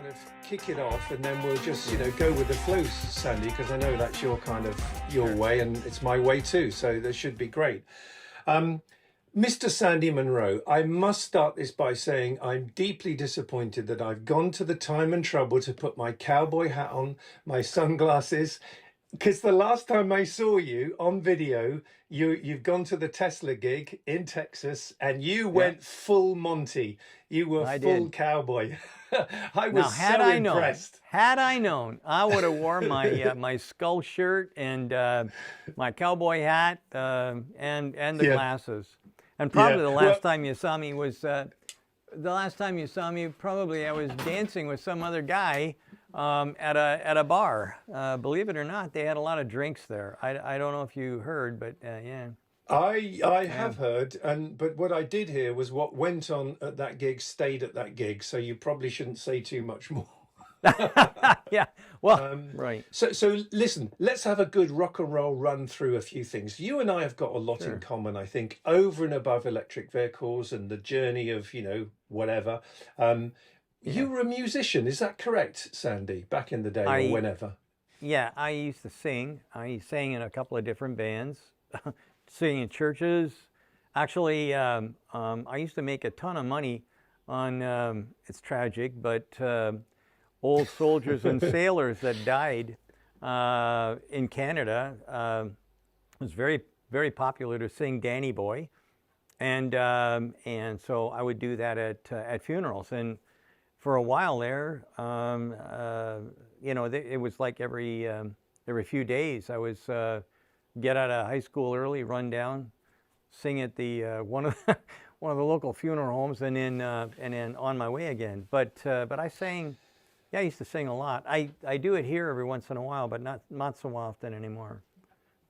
kind of kick it off, and then we'll just, go with the flow, Sandy, because I know that's your kind of your way, and it's my way too. So that should be great. Mr. Sandy Munro, I must start this by saying I'm deeply disappointed that I've gone to the time and trouble to put my cowboy hat on, my sunglasses, because the last time I saw you on video, you've gone to the Tesla gig in Texas, and you went full Monty. You were full cowboy. I was so impressed. Had I known, I would have worn my my skull shirt and my cowboy hat and the glasses. And probably the last time you saw me was probably I was dancing with some other guy at a bar. Believe it or not, they had a lot of drinks there. I don't know if you heard, but yeah. I have heard, but what I did hear was what went on at that gig stayed at that gig. So you probably shouldn't say too much more. Yeah, well, right. So listen, let's have a good rock and roll run through a few things. You and I have got a lot in common, I think, over and above electric vehicles and the journey of, whatever. You were a musician, is that correct, Sandy, back in the day or whenever? Yeah, I used to sing. I sang in a couple of different bands, sing in churches. Actually, I used to make a ton of money on, it's tragic, but old soldiers and sailors that died in Canada. It was very, very popular to sing Danny Boy. And so I would do that at funerals. And for a while there, it was like every few days I was get out of high school early, run down, sing at the one of the local funeral homes, and then on my way again. But I sang. Yeah, I used to sing a lot. I do it here every once in a while, but not so often anymore.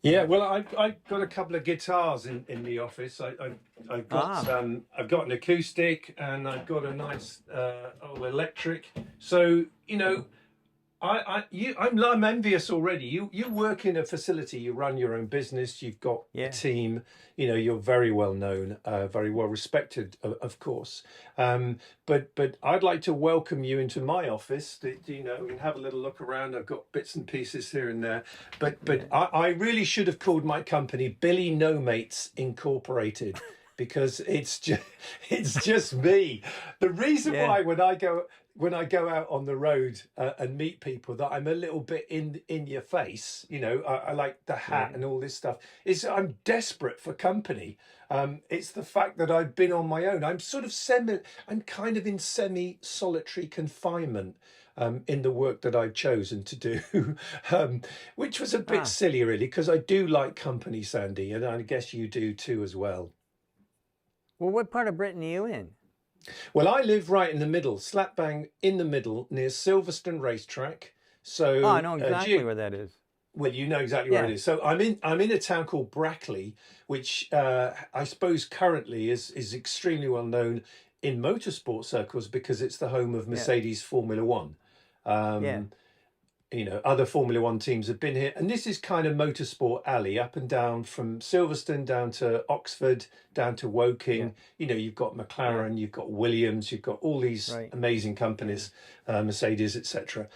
Yeah, well, I've got a couple of guitars in the office. I've got an acoustic, and I've got a nice old electric. So I'm envious already. You work in a facility, you run your own business, you've got a team. You're very well known, very well respected, of course. But I'd like to welcome you into my office. And have a little look around. I've got bits and pieces here and there. But I really should have called my company Billy No Mates Incorporated. Because it's just me. The reason why when I go out on the road and meet people that I'm a little bit in your face, I like the hat and all this stuff, is I'm desperate for company. It's the fact that I've been on my own. I'm kind of in semi-solitary confinement in the work that I've chosen to do, which was a bit silly really, because I do like company, Sandy, and I guess you do too as well. Well, what part of Britain are you in? Well, I live right in the middle, slap bang in the middle, near Silverstone Racetrack. So I know exactly where that is. Well, you know exactly where it is. So I'm in a town called Brackley, which I suppose currently is extremely well known in motorsport circles because it's the home of Mercedes Formula One. Other Formula One teams have been here, and this is kind of motorsport alley, up and down from Silverstone down to Oxford, down to Woking. You've got McLaren, you've got Williams, you've got all these amazing companies, Mercedes, etc.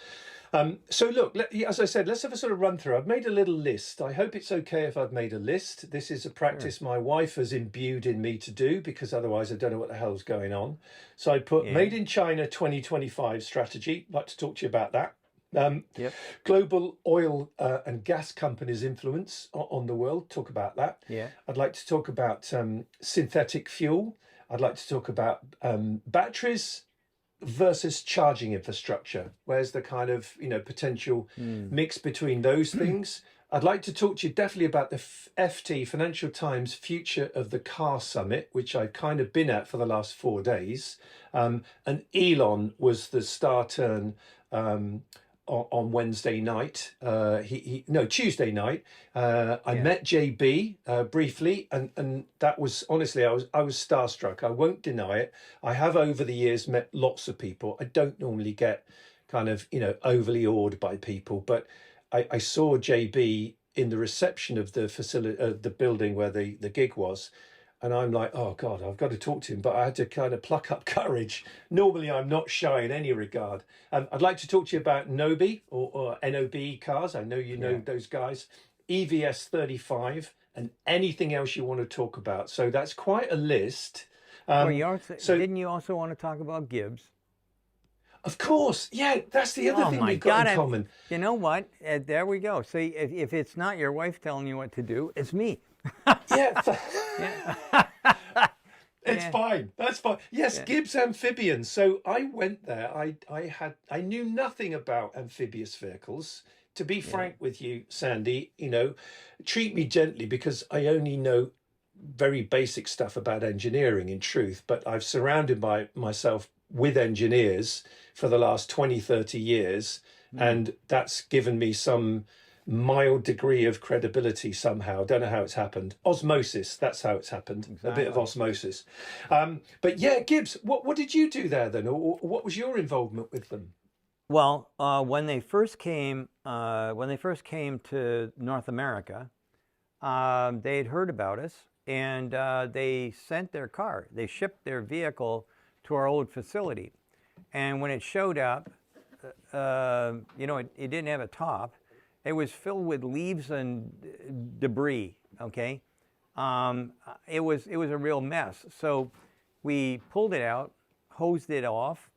So look, as I said, let's have a sort of run through. I've made a little list. I hope it's okay if I've made a list. This is a practice my wife has imbued in me to do, because otherwise I don't know what the hell's going on. So I put Made in China 2025 strategy. I'd like to talk to you about that. Global oil and gas companies' influence on the world. Talk about that. I'd like to talk about synthetic fuel. I'd like to talk about batteries versus charging infrastructure. Where's the kind of potential mix between those things? I'd like to talk to you definitely about the FT, Financial Times Future of the Car Summit, which I've kind of been at for the last 4 days. And Elon was the star turn on Wednesday night, Tuesday night. I met JB briefly, and that was honestly, I was starstruck. I won't deny it. I have over the years met lots of people. I don't normally get kind of overly awed by people, but I saw JB in the reception of the facility, the building where the gig was, And I'm like, oh God, I've got to talk to him. But I had to kind of pluck up courage. Normally, I'm not shy in any regard. I'd like to talk to you about Nobi or NOB cars. I know you know those guys. EVS 35 and anything else you want to talk about. So that's quite a list. Well, didn't you also want to talk about Gibbs? Of course, yeah, that's the other thing we've got in common. You know what? There we go. See, if it's not your wife telling you what to do, it's me. Yeah. It's fine. That's fine. Yes, Gibbs Amphibians. So I went there. I knew nothing about amphibious vehicles. To be frank with you, Sandy, treat me gently because I only know very basic stuff about engineering in truth, but I've surrounded myself with engineers for the last 20, 30 years. And that's given me some mild degree of credibility somehow. Don't know how it's happened. Osmosis, that's how it's happened. Exactly. A bit of osmosis. But yeah, Gibbs, what did you do there then? Or what was your involvement with them? Well, when they first came to North America, they had heard about us, and they sent their car. They shipped their vehicle to our old facility. And when it showed up, it didn't have a top. It was filled with leaves and debris, okay? It was a real mess. So we pulled it out, hosed it off,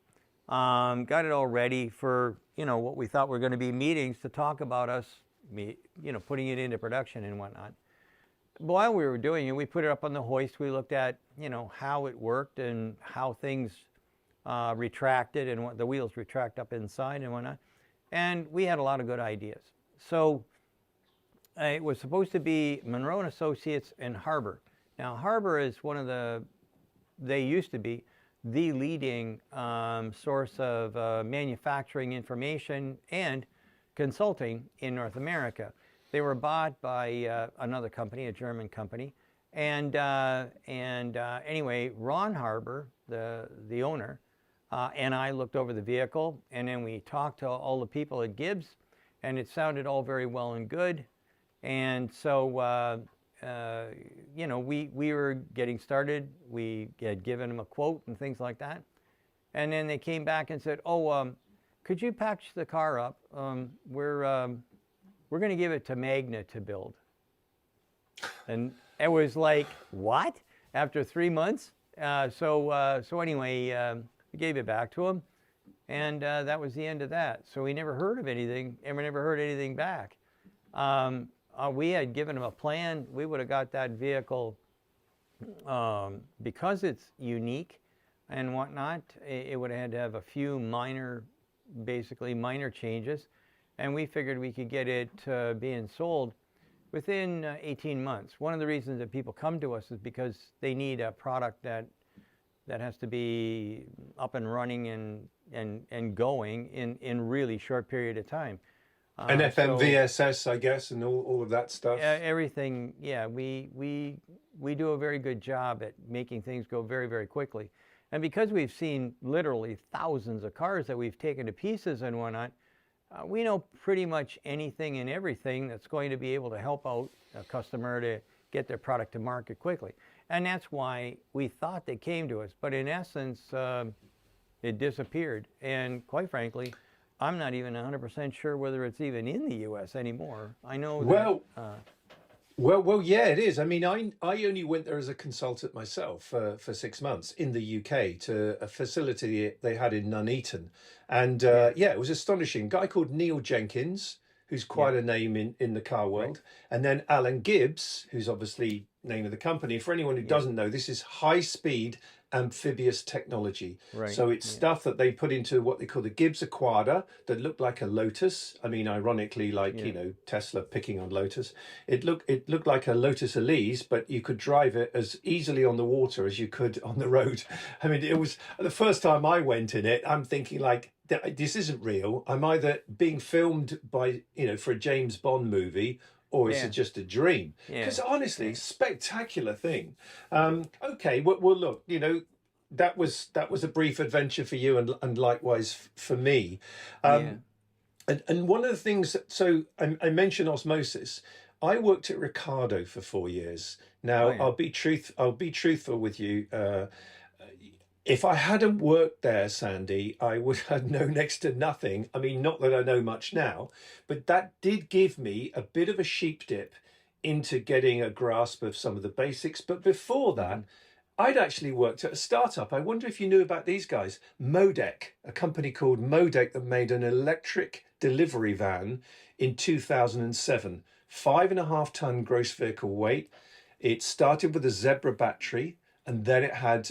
got it all ready for, what we thought were going to be meetings to talk about us, putting it into production and whatnot. While we were doing it, we put it up on the hoist. We looked at, how it worked and how things retracted and what the wheels retract up inside and whatnot. And we had a lot of good ideas. So it was supposed to be Munro and Associates and Harbor. Now, Harbor is they used to be the leading source of manufacturing information and consulting in North America. They were bought by another company, a German company. And anyway, Ron Harbor, the owner, and I looked over the vehicle, and then we talked to all the people at Gibbs, and it sounded all very well and good. And so, we were getting started. We had given them a quote and things like that. And then they came back and said, could you patch the car up? We're going to give it to Magna to build. And it was like, what? After 3 months? So anyway, we gave it back to him. And that was the end of that. So we never heard of anything, and we never heard anything back. We had given him a plan. We would have got that vehicle, because it's unique and whatnot, it would have had to have a few minor changes. And we figured we could get it being sold within 18 months. One of the reasons that people come to us is because they need a product that has to be up and running and going in really short period of time. And FMVSS, I guess, and all of that stuff. Everything, yeah. We do a very good job at making things go very, very quickly. And because we've seen literally thousands of cars that we've taken to pieces and whatnot, we know pretty much anything and everything that's going to be able to help out a customer to get their product to market quickly. And that's why we thought they came to us. But in essence, it disappeared. And quite frankly, I'm not even 100% sure whether it's even in the U.S. anymore. I know that... Well, yeah, it is. I mean, I only went there as a consultant myself for 6 months in the UK to a facility they had in Nuneaton. And it was astonishing. A guy called Neil Jenkins, who's quite a name in the car world. Right. And then Alan Gibbs, who's obviously name of the company. For anyone who doesn't know, this is high-speed amphibious technology. Right. So it's stuff that they put into what they call the Gibbs Aquada that looked like a Lotus. I mean, ironically, Tesla picking on Lotus. It looked like a Lotus Elise, but you could drive it as easily on the water as you could on the road. I mean, it was the first time I went in it, I'm thinking like, this isn't real. I'm either being filmed by, for a James Bond movie, or is it just a dream? Because honestly, spectacular thing. Okay, well, look, that was a brief adventure for you, and likewise for me. And one of the things, so I mentioned osmosis. I worked at Ricardo for 4 years. Oh Now, yeah. I'll be truthful with you. If I hadn't worked there, Sandy, I would have known next to nothing. I mean, not that I know much now, but that did give me a bit of a sheep dip into getting a grasp of some of the basics. But before that, I'd actually worked at a startup. I wonder if you knew about these guys. Modec, a company called Modec that made an electric delivery van in 2007, 5.5 ton gross vehicle weight. It started with a Zebra battery, and then it had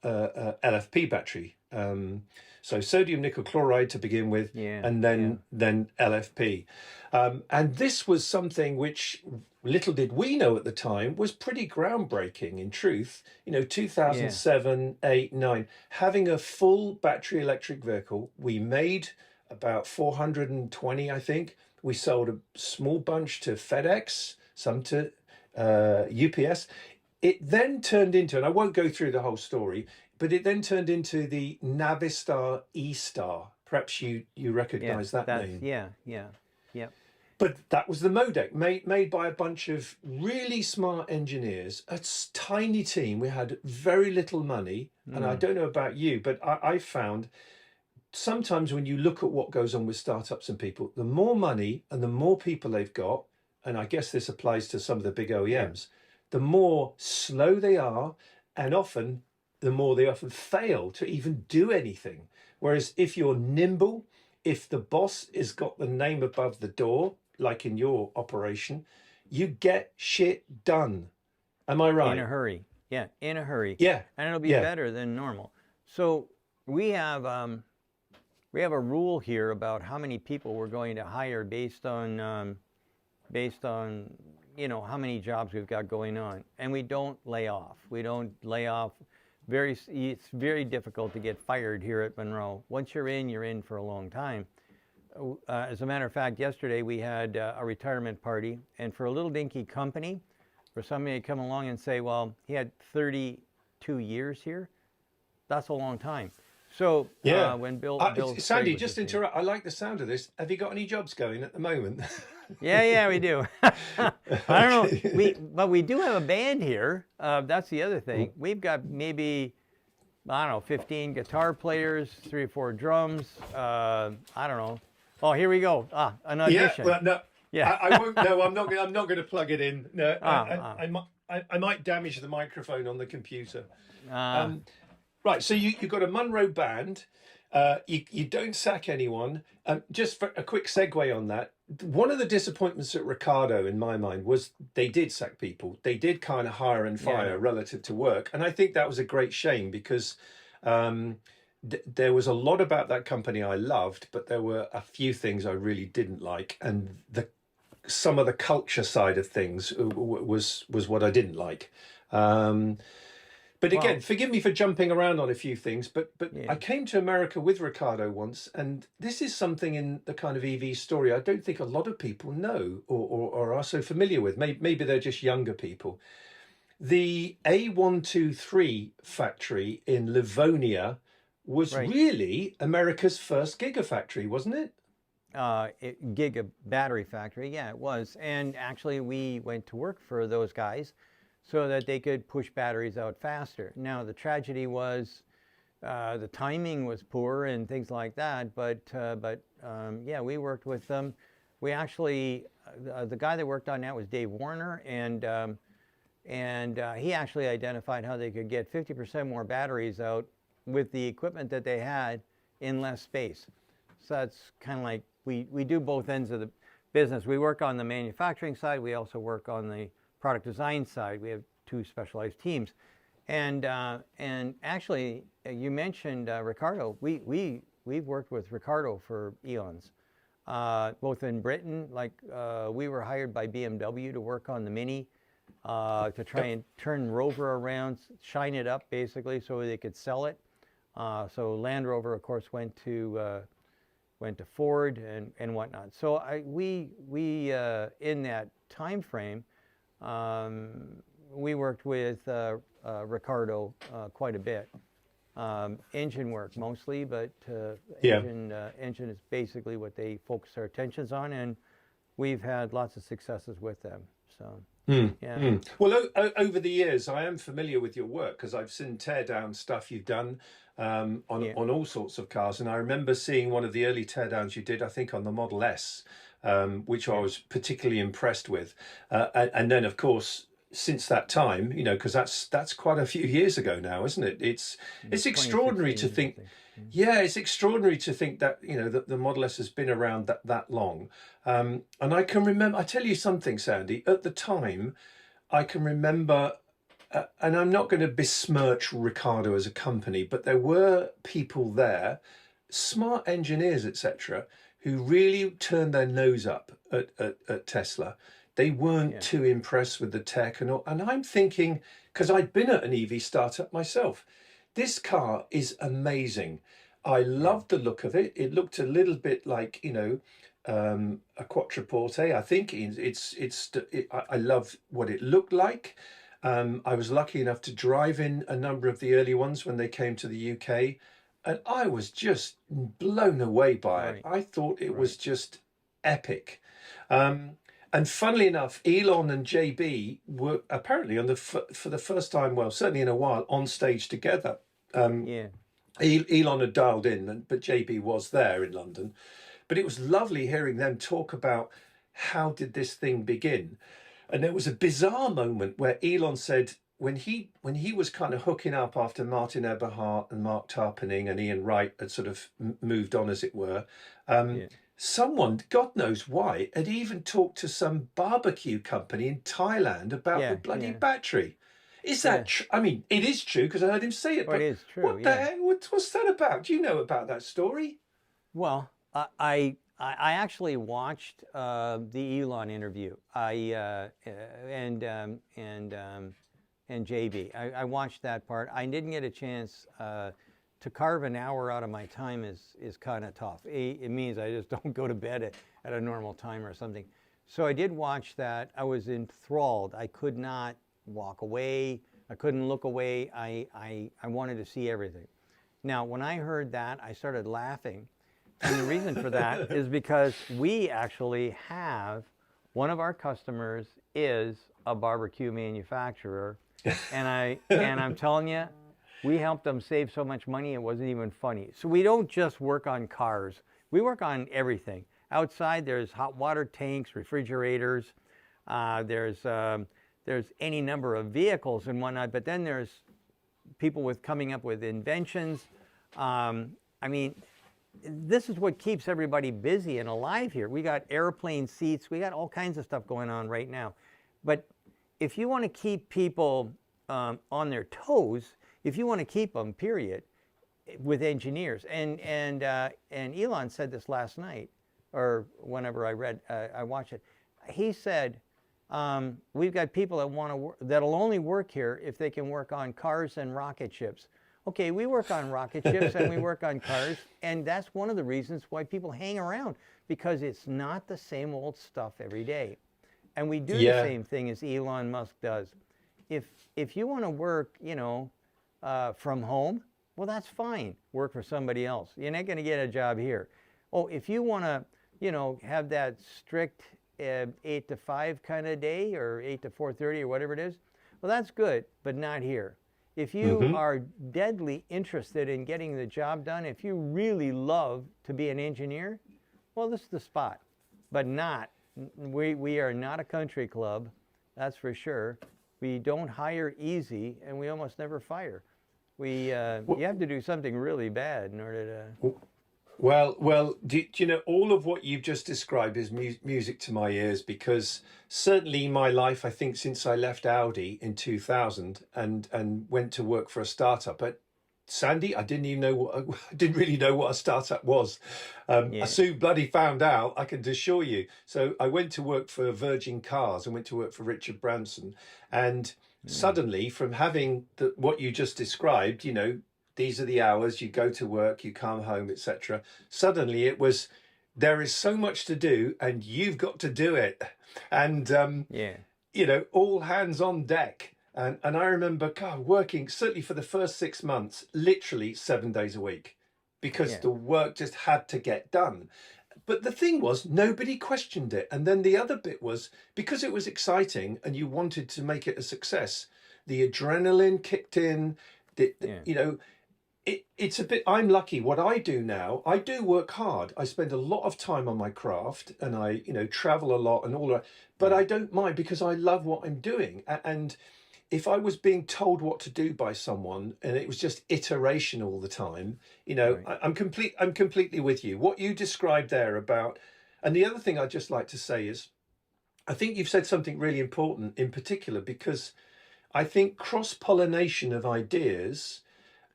LFP battery. So sodium nickel chloride to begin with, Yeah. and then LFP. And this was something which little did we know at the time was pretty groundbreaking. In truth, 2007, 8, 9, having a full battery electric vehicle. We made about 420, I think. We sold a small bunch to FedEx, some to UPS. It then turned into, and I won't go through the whole story, but it then turned into the Navistar E-Star. Perhaps you recognize that name. Yeah. But that was the Modec, made by a bunch of really smart engineers, a tiny team. We had very little money. And I don't know about you, but I found sometimes when you look at what goes on with startups and people, the more money and the more people they've got, and I guess this applies to some of the big OEMs, the more slow they are, and often the more they often fail to even do anything. Whereas if you're nimble, if the boss has got the name above the door, like in your operation, you get shit done. Am I right? In a hurry. Yeah, in a hurry. Yeah. And it'll be better than normal. So we have a rule here about how many people we're going to hire based on how many jobs we've got going on, and we don't lay off. We don't lay off. It's very difficult to get fired here at Munro. Once you're in for a long time. As a matter of fact, yesterday we had a retirement party, and for a little dinky company, for somebody to come along and say, well, he had 32 years here, that's a long time. So when Bill Sandy, just interrupt. I like the sound of this. Have you got any jobs going at the moment? Yeah, we do. I don't know. But we do have a band here. That's the other thing. We've got maybe, 15 guitar players, 3 or 4 drums. I don't know. Oh, here we go. An audition. Yeah, well, no. Yeah. I won't. No, I'm not going to plug it in. No, I might damage the microphone on the computer. Right. So you've got a Munro band. You don't sack anyone. Just for a quick segue on that, one of the disappointments at Ricardo, in my mind, was they did sack people. They did kind of hire and fire relative to work, and I think that was a great shame because there was a lot about that company I loved, but there were a few things I really didn't like, and some of the culture side of things was what I didn't like. But again, forgive me for jumping around on a few things, but I came to America with Ricardo once, and this is something in the kind of EV story I don't think a lot of people know or are so familiar with. Maybe they're just younger people. The A123 factory in Livonia was really America's first gigafactory, wasn't it? Giga battery factory, yeah, it was. And actually, we went to work for those guys so that they could push batteries out faster. Now, the tragedy was the timing was poor and things like that, but we worked with them. We actually, the guy that worked on that was Dave Warner, and he actually identified how they could get 50% more batteries out with the equipment that they had in less space. So that's kind of like, we do both ends of the business. We work on the manufacturing side. We also work on the product design side. We have 2 specialized teams. And actually, you mentioned Ricardo. We've worked with Ricardo for eons, both in Britain. Like we were hired by BMW to work on the Mini, to try and turn Rover around, shine it up basically, so they could sell it. So Land Rover, of course, went to Ford and whatnot. So we in that time frame, we worked with Ricardo quite a bit. Engine work mostly, but engine is basically what they focus their attentions on, and we've had lots of successes with them. So, yeah. Well, over the years, I am familiar with your work because I've seen teardown stuff you've done on all sorts of cars. And I remember seeing one of the early teardowns you did, I think, on the Model S, which I was particularly impressed with. And then, of course, since that time, you know, because that's quite a few years ago now, isn't it? It's extraordinary to think. Yeah, it's extraordinary to think that, you know, that the Model S has been around that long. And I can remember, I tell you something, Sandy, at the time, I can remember, and I'm not going to besmirch Ricardo as a company, but there were people there, smart engineers, etc., who really turned their nose up at Tesla. They weren't too impressed with the tech and all. And I'm thinking, because I'd been at an EV startup myself, this car is amazing. I loved the look of it. It looked a little bit like, you know, a Quattroporte. I think I love what it looked like. I was lucky enough to drive in a number of the early ones when they came to the UK, and I was just blown away by it. I thought it was just epic. And funnily enough, Elon and JB were apparently for the first time, well, certainly in a while, on stage together. Elon had dialed in, but JB was there in London. But it was lovely hearing them talk about how did this thing begin. And there was a bizarre moment where Elon said when he was kind of hooking up after Martin Eberhard and Mark Tarpenning and Ian Wright had sort of moved on, as it were, someone, God knows why, had even talked to some barbecue company in Thailand about the bloody battery. Is that true? I mean, it is true because I heard him say it. Well, but it is true. What the heck? What's that about? Do you know about that story? Well, I actually watched the Elon interview. And JB. I watched that part. I didn't get a chance to carve an hour out of my time is kind of tough. It means I just don't go to bed at a normal time or something. So I did watch that. I was enthralled. I could not walk away. I couldn't look away. I wanted to see everything. Now, when I heard that, I started laughing. And the reason for that is because we actually have, one of our customers is a barbecue manufacturer. And I'm telling you, we helped them save so much money, it wasn't even funny. So we don't just work on cars. We work on everything. Outside, there's hot water tanks, refrigerators. There's any number of vehicles and whatnot. But then there's people coming up with inventions. I mean, this is what keeps everybody busy and alive here. We got airplane seats. We got all kinds of stuff going on right now. But if you want to keep people on their toes, if you want to keep them, period, with engineers, and Elon said this last night, or whenever I watched it, he said, we've got people that'll only work here if they can work on cars and rocket ships. Okay, we work on rocket ships and we work on cars, and that's one of the reasons why people hang around, because it's not the same old stuff every day. And we do the same thing as Elon Musk does. If you want to work, you know, from home, well, that's fine. Work for somebody else. You're not going to get a job here. Oh, if you want to, you know, have that strict 8 to 5 kind of day, or 8 to 4:30 or whatever it is, well, that's good, but not here. If you are deadly interested in getting the job done, if you really love to be an engineer, well, this is the spot. But not. We are not a country club, that's for sure. We don't hire easy, and we almost never fire. You have to do something really bad in order to... Well, do you know, all of what you've just described is music to my ears, because certainly in my life, I think since I left Audi in 2000 and went to work for a startup, but Sandy, I didn't really know what a startup was. I soon bloody found out, I can assure you. So I went to work for Virgin Cars and went to work for Richard Branson. And suddenly, from having what you just described, you know, these are the hours, you go to work, you come home, etc. Suddenly it was, there is so much to do and you've got to do it. And, you know, all hands on deck. And I remember, God, working certainly for the first 6 months, literally 7 days a week, because the work just had to get done. But the thing was, nobody questioned it. And then the other bit was, because it was exciting and you wanted to make it a success, the adrenaline kicked in. You know, it's a bit, I'm lucky. What I do now, I do work hard. I spend a lot of time on my craft, and I, you know, travel a lot and all that, but I don't mind because I love what I'm doing. And if I was being told what to do by someone and it was just iteration all the time, you know, I'm completely with you. What you described there about, and the other thing I'd just like to say is, I think you've said something really important in particular, because I think cross-pollination of ideas,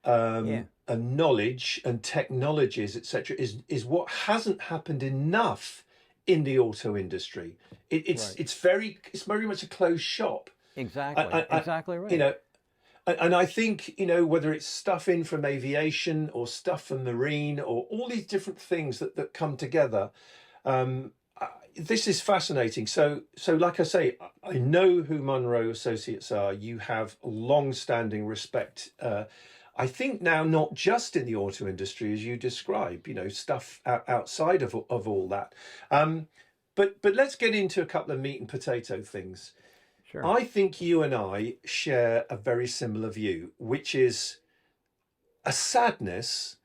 and knowledge and technologies, etc., is what hasn't happened enough in the auto industry. It's very much a closed shop. Exactly. Exactly right. You know, and I think, you know, whether it's stuff in from aviation or stuff from marine or all these different things that come together, this is fascinating. So like I say, I know who Munro Associates are. You have long-standing respect. I think now not just in the auto industry, as you describe, you know, stuff outside of all that. But let's get into a couple of meat and potato things. Sure. I think you and I share a very similar view, which is a sadness,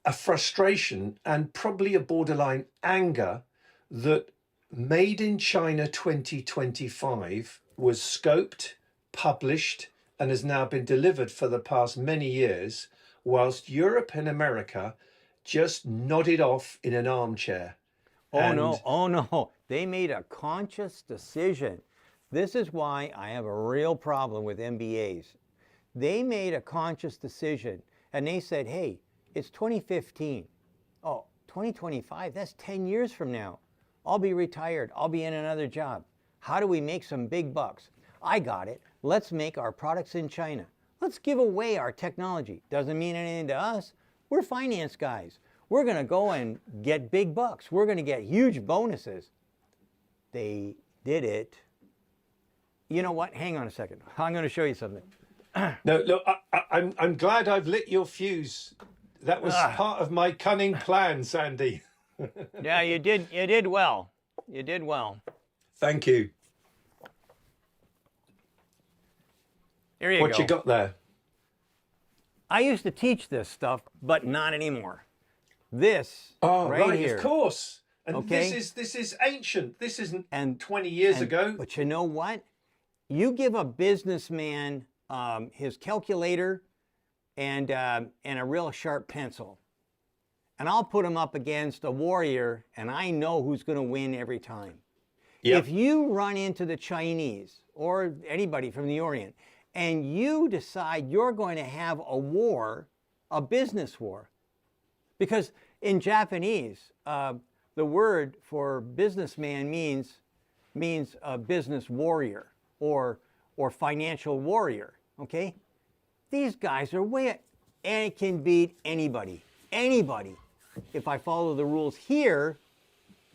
a frustration, and probably a borderline anger that Made in China 2025 was scoped, published, and has now been delivered for the past many years, whilst Europe and America just nodded off in an armchair. Oh no, they made a conscious decision. This is why I have a real problem with MBAs. They made a conscious decision and they said, hey, it's 2015. Oh, 2025, that's 10 years from now. I'll be retired. I'll be in another job. How do we make some big bucks? I got it. Let's make our products in China. Let's give away our technology. Doesn't mean anything to us. We're finance guys. We're going to go and get big bucks. We're going to get huge bonuses. They did it. You know what? Hang on a second. I'm going to show you something. No, look, I'm glad I've lit your fuse. That was part of my cunning plan, Sandy. Yeah, you did well. You did well. Thank you. Here you go. What you got there? I used to teach this stuff, but not anymore. This right here. Of course. And okay? this is ancient. This isn't 20 years ago. But you know what? You give a businessman his calculator and a real sharp pencil, and I'll put him up against a warrior, and I know who's going to win every time. Yep. If you run into the Chinese or anybody from the Orient, and you decide you're going to have a war, a business war, because in Japanese, the word for businessman means a business warrior or financial warrior, okay? These guys are and it can beat anybody, if I follow the rules here,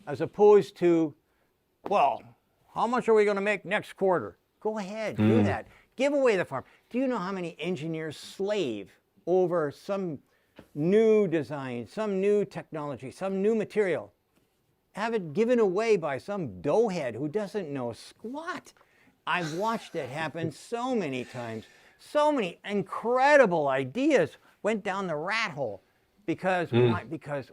as opposed to, well, how much are we going to make next quarter? Go ahead, do that. Give away the farm. Do you know how many engineers slave over some new design, some new technology, some new material? Have it given away by some doughhead who doesn't know squat. I've watched it happen so many times. So many incredible ideas went down the rat hole because why? Because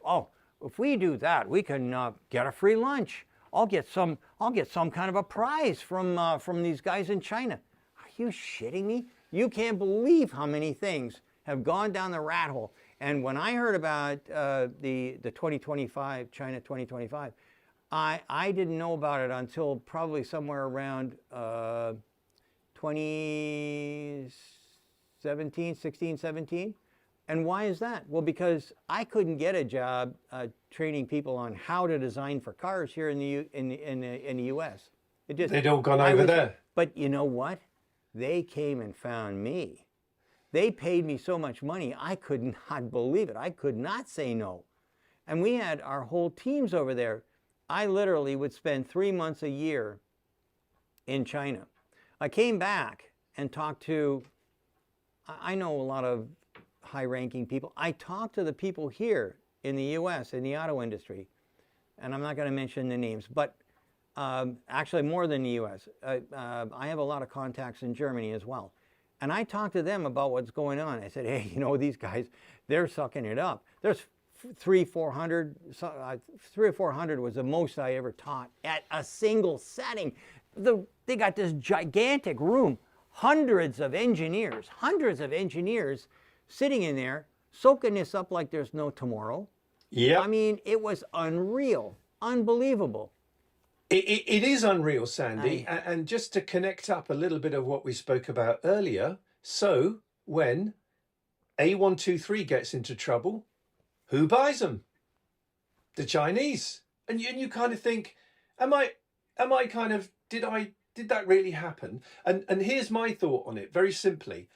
if we do that, we can get a free lunch. I'll get some kind of a prize from these guys in China. Are you shitting me? You can't believe how many things have gone down the rat hole. And when I heard about the 2025, China 2025, I didn't know about it until probably somewhere around 2017, 16, 17. And why is that? Well, because I couldn't get a job training people on how to design for cars here in the U.S. They'd all gone over there. But you know what? They came and found me. They paid me so much money, I could not believe it. I could not say no. And we had our whole teams over there. I literally would spend 3 months a year in China. I came back and talked to, I know a lot of high-ranking people. I talked to the people here in the U.S. in the auto industry. and I'm not going to mention the names, but actually more than the U.S. I have a lot of contacts in Germany as well. And I talked to them about what's going on. I said, hey, you know, these guys, they're sucking it up. There's 300 or 400 was the most I ever taught at a single setting. They got this gigantic room, hundreds of engineers sitting in there, soaking this up like there's no tomorrow. Yeah. I mean, it was unreal, unbelievable. It is unreal, Sandy. And just to connect up a little bit of what we spoke about earlier. So when A123 gets into trouble, who buys them? The Chinese. And you kind of think, am I kind of, did that really happen? And here's my thought on it, very simply.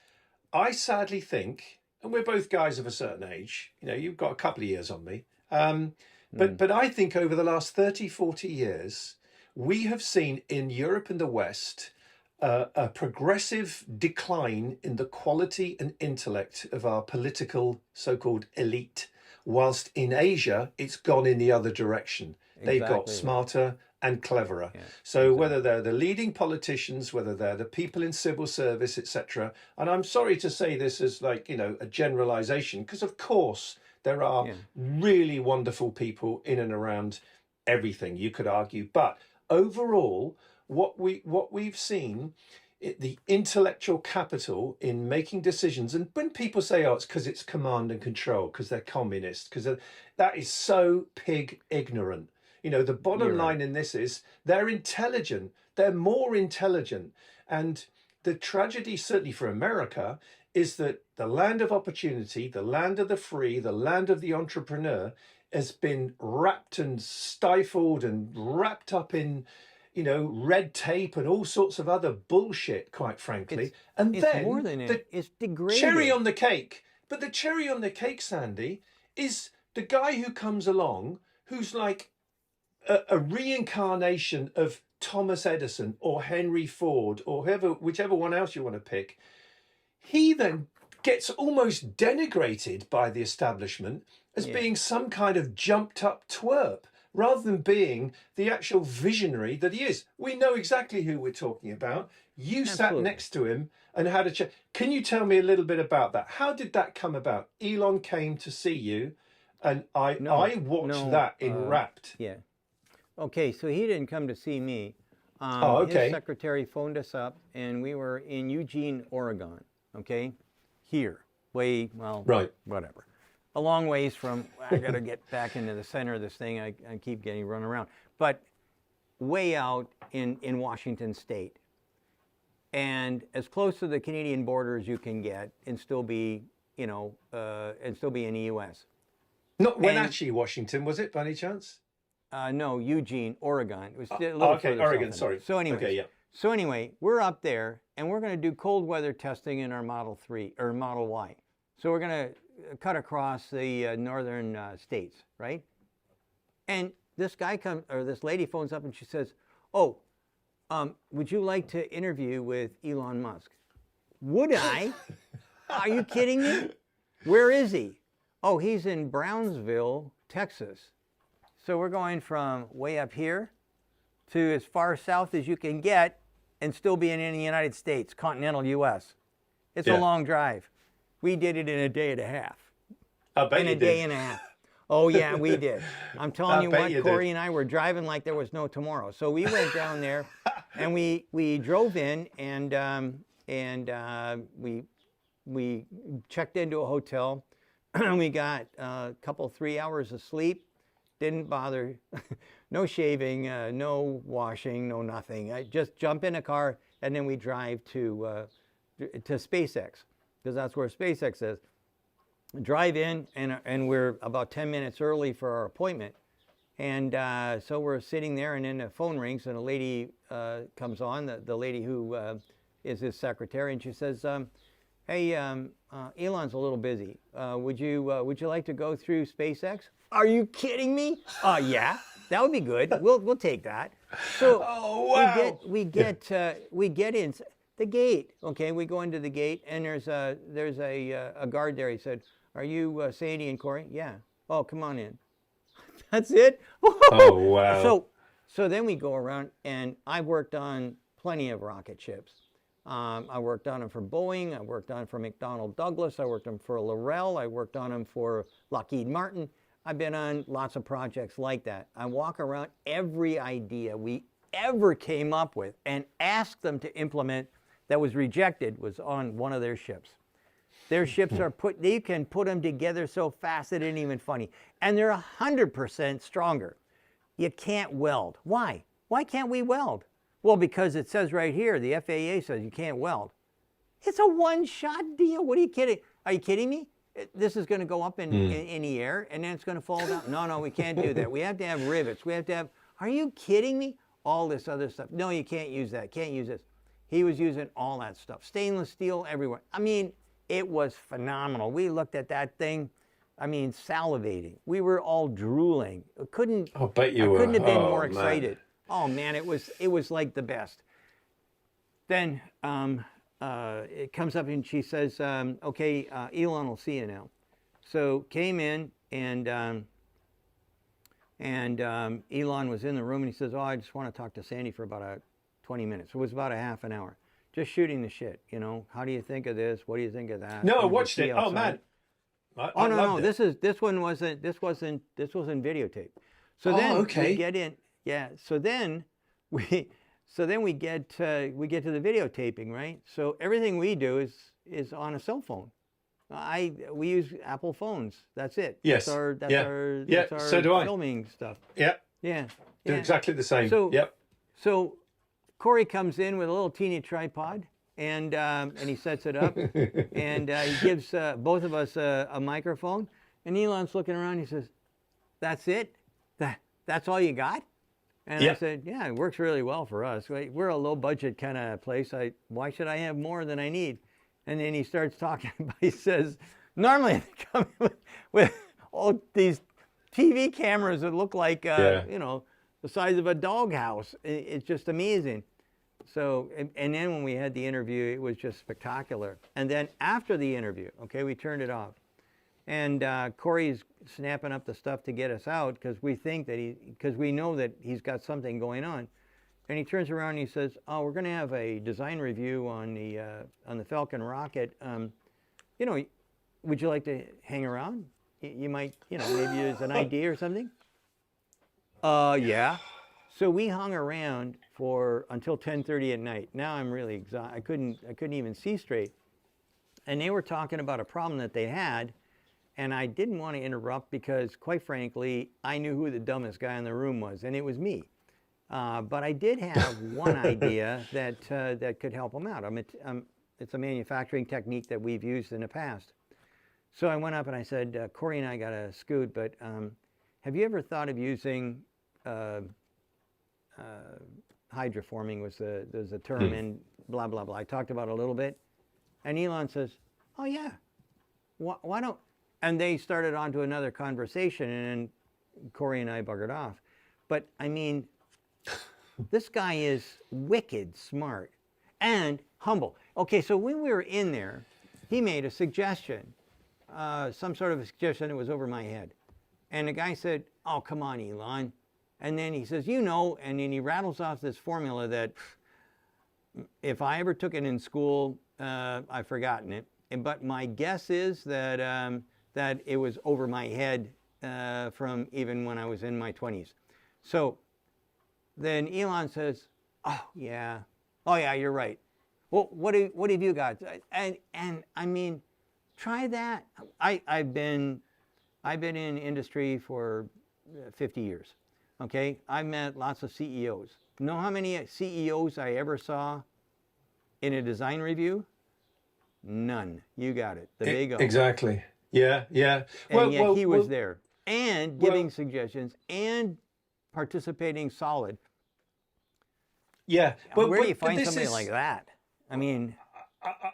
I sadly think, and we're both guys of a certain age, you know, you've got a couple of years on me. But I think over the last 30, 40 years, we have seen in Europe and the West a progressive decline in the quality and intellect of our political so-called elite, whilst in Asia, it's gone in the other direction. Exactly. They've got smarter and cleverer. Yeah, so exactly. Whether they're the leading politicians, whether they're the people in civil service, etc. And I'm sorry to say this as like, you know, a generalization, because of course there are really wonderful people in and around everything, you could argue. But overall, what we've seen, the intellectual capital in making decisions, and when people say, oh, it's because it's command and control, because they're communist, because that is so pig ignorant. You know, the bottom line in this is they're intelligent. They're more intelligent. And the tragedy, certainly for America, is that the land of opportunity, the land of the free, the land of the entrepreneur has been wrapped and stifled and wrapped up in, you know, red tape and all sorts of other bullshit, quite frankly. And it's then more than it's degraded. Cherry on the cake. But the cherry on the cake, Sandy, is the guy who comes along who's like a reincarnation of Thomas Edison or Henry Ford or whichever one else you want to pick. He then gets almost denigrated by the establishment as being some kind of jumped up twerp, rather than being the actual visionary that he is. We know exactly who we're talking about. You sat next to him and had a chat. Can you tell me a little bit about that? How did that come about? Elon came to see you, and I watched that enwrapped. Yeah. Okay, so he didn't come to see me. Okay. His secretary phoned us up, and we were in Eugene, Oregon. Okay, here, whatever. A long ways from, I got to get back into the center of this thing. I keep getting run around. But way out in Washington State. And as close to the Canadian border as you can get and still be, you know, and still be in the U.S. Not Wenatchee, Washington, was it, by any chance? No, Eugene, Oregon. It was a little further Oregon, south. sorry. So anyway, we're up there, and we're going to do cold weather testing in our Model 3 or Model Y. So we're going to cut across the northern states, right? And this lady phones up and she says, "Oh, would you like to interview with Elon Musk?" Would I? Are you kidding me? Where is he? Oh, he's in Brownsville, Texas. So we're going from way up here to as far south as you can get and still being in the United States, continental U.S. It's a long drive. We did it in a day and a half. I bet in a day and a half. Oh, yeah, we did. I'm telling you what, Corey and I were driving like there was no tomorrow. So we went down there, and we drove in, and we checked into a hotel. We got a couple, 3 hours of sleep. Didn't bother. No shaving, no washing, no nothing. I just jump in a car, and then we drive to SpaceX, because that's where SpaceX is. Drive in, and we're about 10 minutes early for our appointment. And so we're sitting there, and then the phone rings, and a lady comes on, the lady who is his secretary, and she says, "Hey, Elon's a little busy. Would you like to go through SpaceX?" Are you kidding me? Yeah, that would be good. We'll take that. So we get in the gate. Okay, we go into the gate, and there's a guard there. He said, "Are you Sandy and Corey?" "Yeah." "Oh, come on in." That's it? Oh, wow. So then we go around, and I worked on plenty of rocket ships. I worked on them for Boeing. I worked on them for McDonnell Douglas. I worked on them for L'Oreal. I worked on them for Lockheed Martin. I've been on lots of projects like that. I walk around every idea we ever came up with and asked them to implement that was rejected was on one of their ships. Their ships are you can put them together so fast it ain't even funny. And they're 100% stronger. You can't weld. Why? Why can't we weld? Well, because it says right here, the FAA says you can't weld. It's a one-shot deal. What are you kidding? Are you kidding me? This is going to go up in the air, and then it's going to fall down. No, we can't do that. We have to have rivets. We have to have, are you kidding me? All this other stuff. No, you can't use that. Can't use this. He was using all that stuff. Stainless steel everywhere. I mean, it was phenomenal. We looked at that thing, I mean, salivating. We were all drooling. I'll bet you were. I couldn't have been more Man. excited. Oh man, it was like the best. Then it comes up and she says, okay, Elon will see you now. So came in and Elon was in the room and he says, oh, I just want to talk to Sandy for about 20 minutes. It was about a half an hour. Just shooting the shit, you know. How do you think of this? What do you think of that? No, I watched it. Oh man. No. This wasn't videotape. So then we get in. Yeah. So then we get to the videotaping, right? So everything we do is on a cell phone. We use Apple phones. That's it. Yes. That's our so do I. filming stuff. Yeah. Yeah. They're exactly the same. So Corey comes in with a little teeny tripod, and he sets it up, and he gives both of us a microphone. And Elon's looking around. He says, "That's it? That's all you got?" And I said, "Yeah, it works really well for us. We're a low budget kind of place. Why should I have more than I need?" And then he starts talking about. He says, "Normally they come with all these TV cameras that look like you know, the size of a doghouse. It's just amazing." So, and then when we had the interview, it was just spectacular. And then after the interview, okay, we turned it off. And Corey's snapping up the stuff to get us out because we think that because we know that he's got something going on. And he turns around and he says, "Oh, we're going to have a design review on the Falcon rocket. You know, would you like to hang around? You might, you know, maybe there's an idea or something." Yeah. So we hung around until 10:30 at night. Now I'm really exhausted. I couldn't even see straight. And they were talking about a problem that they had, and I didn't want to interrupt because, quite frankly, I knew who the dumbest guy in the room was, and it was me. But I did have one idea that could help them out. It's a manufacturing technique that we've used in the past. So I went up and I said, "Corey and I got to scoot, but have you ever thought of using hydroforming was the term, and blah, blah, blah." I talked about it a little bit. And Elon says, "Oh, yeah. Why don't..." And they started on to another conversation, and Corey and I buggered off. But, I mean, this guy is wicked smart and humble. Okay, so when we were in there, he made a suggestion, some sort of a suggestion that was over my head. And the guy said, "Oh, come on, Elon." And then he says, "You know," and then he rattles off this formula that if I ever took it in school, I've forgotten it. But my guess is that that it was over my head from even when I was in my 20s. So then Elon says, "Oh yeah, you're right. Well, what have you got?" And I mean, try that. I've been in industry for 50 years. Okay, I met lots of CEOs. Know how many CEOs I ever saw in a design review? None. You got it. The big O. Exactly. Yeah. And yet he was there and giving suggestions and participating solid. Yeah. But where do you find somebody like that? I mean,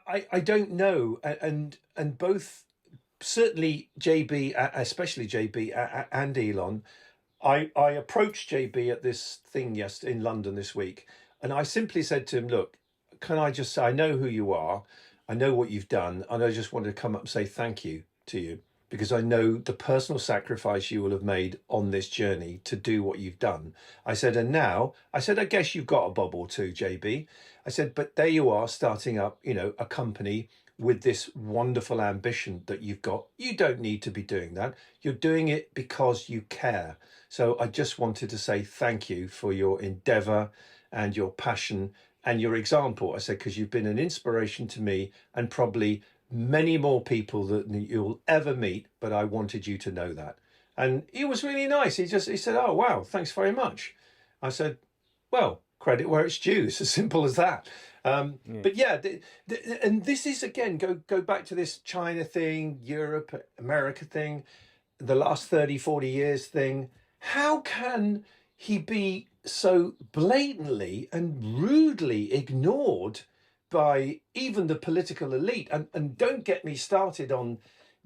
I don't know. And both, certainly JB, especially JB and Elon, I approached JB at this thing in London this week, and I simply said to him, "Look, can I just say, I know who you are, I know what you've done, and I just wanted to come up and say thank you to you." because I know the personal sacrifice you will have made on this journey to do what you've done. I said, and now, I said, I guess you've got a bob or two, JB. I said, but there you are starting up, a company with this wonderful ambition that you've got. You don't need to be doing that. You're doing it because you care. So I just wanted to say thank you for your endeavor and your passion and your example. I said, because you've been an inspiration to me and probably many more people that you'll ever meet, but I wanted you to know that. And he was really nice. He said, oh, wow, thanks very much. I said, well, credit where it's due. It's as simple as that. But yeah, and this is, again, go back to this China thing, Europe, America thing, the last 30, 40 years thing. How can he be so blatantly and rudely ignored by even the political elite? And don't get me started on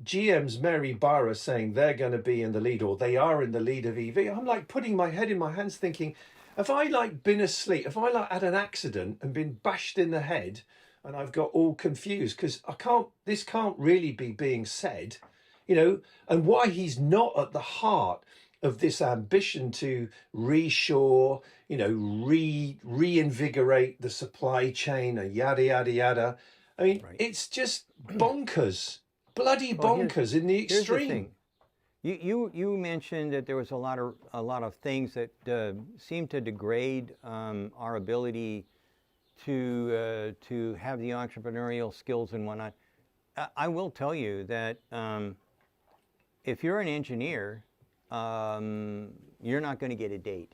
GM's Mary Barra saying they're going to be in the lead, or they are in the lead of EV. I'm like putting my head in my hands thinking, if I been asleep, if I had an accident and been bashed in the head and I've got all confused because this can't really be being said, and why he's not at the heart of this ambition to reshore, reinvigorate the supply chain and yada, yada, yada. I mean, It's just bonkers, bloody bonkers in the extreme. Here's the thing. You mentioned that there was a lot of things that seem to degrade our ability to have the entrepreneurial skills and whatnot. I will tell you that if you're an engineer, you're not going to get a date.